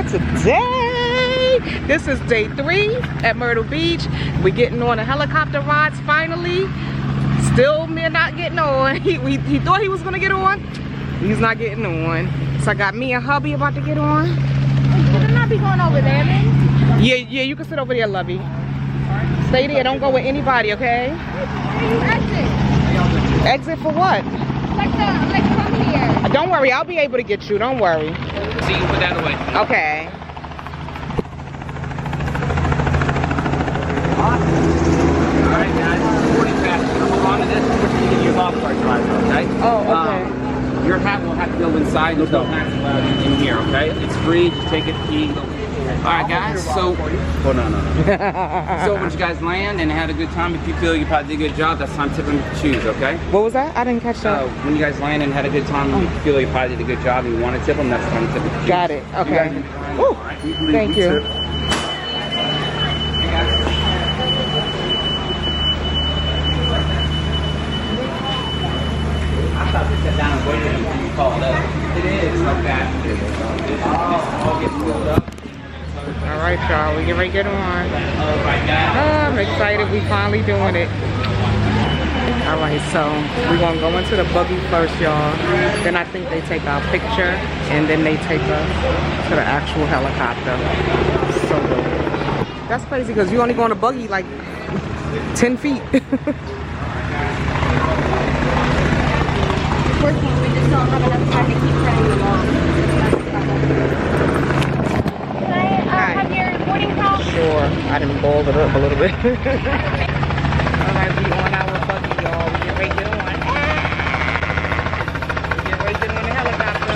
today. This is day 3 at Myrtle Beach. We're getting on the helicopter rides finally. Still me not getting on. He thought he was gonna get on. He's not getting on. So I got me and hubby about to get on. Should I not be going over there, man? Yeah, you can sit over there, lovey. Stay there, don't go with anybody, okay? Exit. Exit for what? Like from here. Don't worry, I'll be able to get you, don't worry. See you put that away. Okay. Alright guys, 40 passengers. Hold on to this, we're going to give you a golf cart driver, okay? Oh, okay. Your hat will have to go inside. There's no hats allowed in here, okay? It's free, just take it, key. Alright guys, so... Oh, no. So once you guys land and had a good time, if you feel you probably did a good job, that's time to tip them with your shoes, okay? What was that? I didn't catch that. When you guys land and had a good time, if you feel you probably did a good job and you want to tip them, that's time to tip them with your shoes. Got it, okay. Woo. Thank you. I thought they sat down and waited until you called up. It is like that. All get filled up. All right, y'all, we get ready to get on. Oh my God. I'm excited, we finally doing it. All right, so we're gonna go into the buggy first, y'all. Then I think they take our picture, and then they take us to the actual helicopter. So that's crazy, because you only go on a buggy like 10 feet. Working, we just don't have enough time to keep turning them on. Can I have your boarding house? Sure, I done balled it up a little bit. All right, we on our buggy, y'all. We get ready to get on. We get ready to get on the helicopter.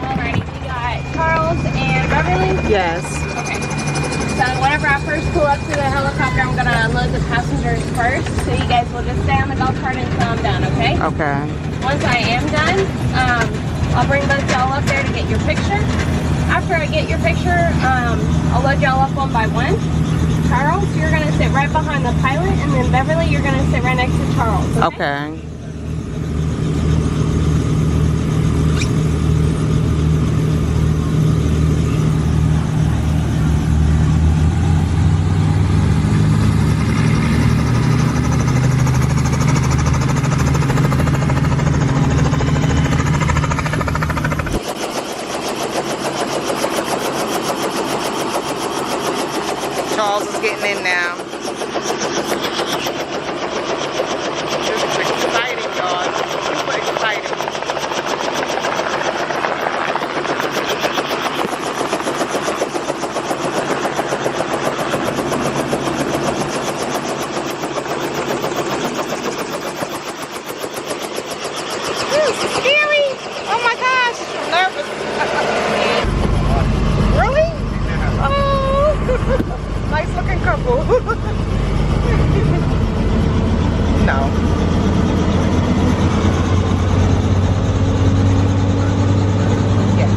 Alrighty, we got Charles and Beverly. Yes. Okay. So whenever I first pull up to the helicopter, I'm gonna unload the passengers first. So you guys will just stay on the golf cart until I'm done, okay? Okay. Once I am done, I'll bring both y'all up there to get your picture. After I get your picture, I'll load y'all up one by one. Charles, you're gonna sit right behind the pilot, and then Beverly, you're gonna sit right next to Charles. Okay. Charles is getting in now. This is exciting, y'all. Super exciting. Scary! Oh my gosh, I'm nervous. Really? Oh! Nice looking couple. No. Yes.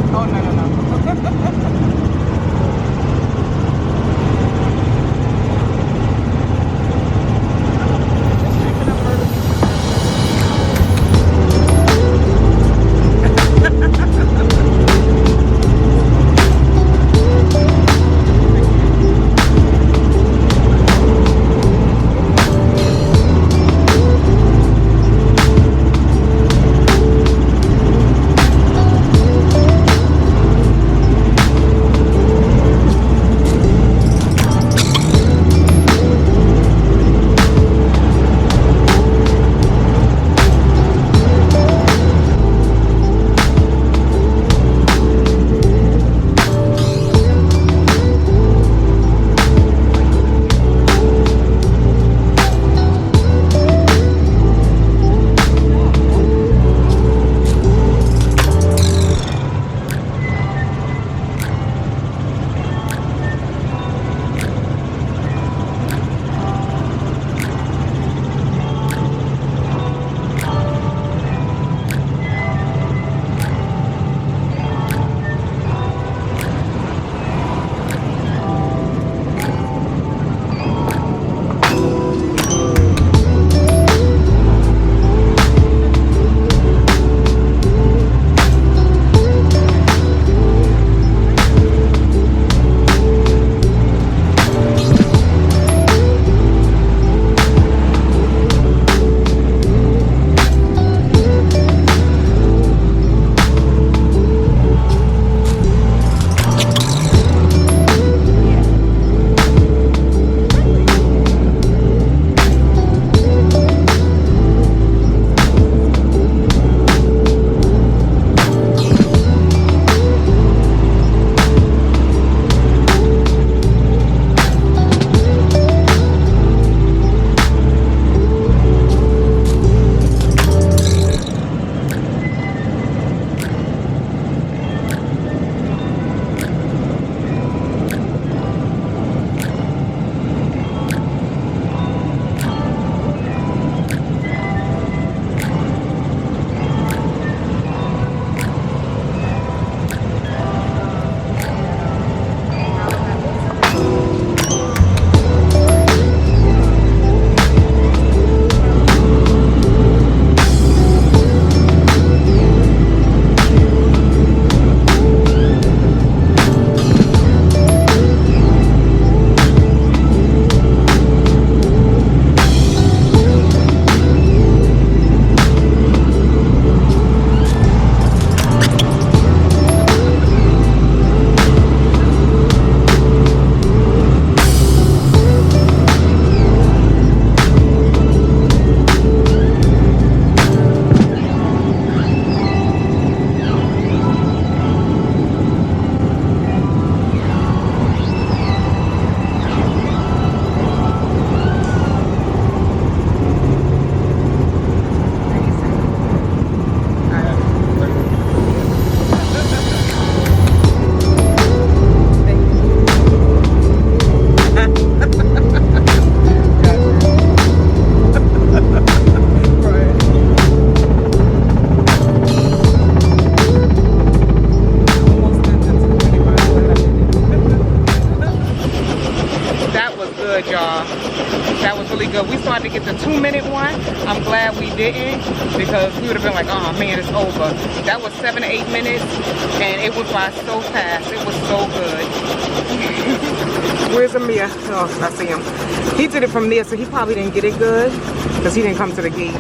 Oh, no. to get the 2-minute one. I'm glad we didn't, because we would have been like, oh man, it's over. That was 7 to 8 minutes, and it went by so fast. It was so good. Where's Amir? Oh, I see him. He did it from there, so he probably didn't get it good, because he didn't come to the gate.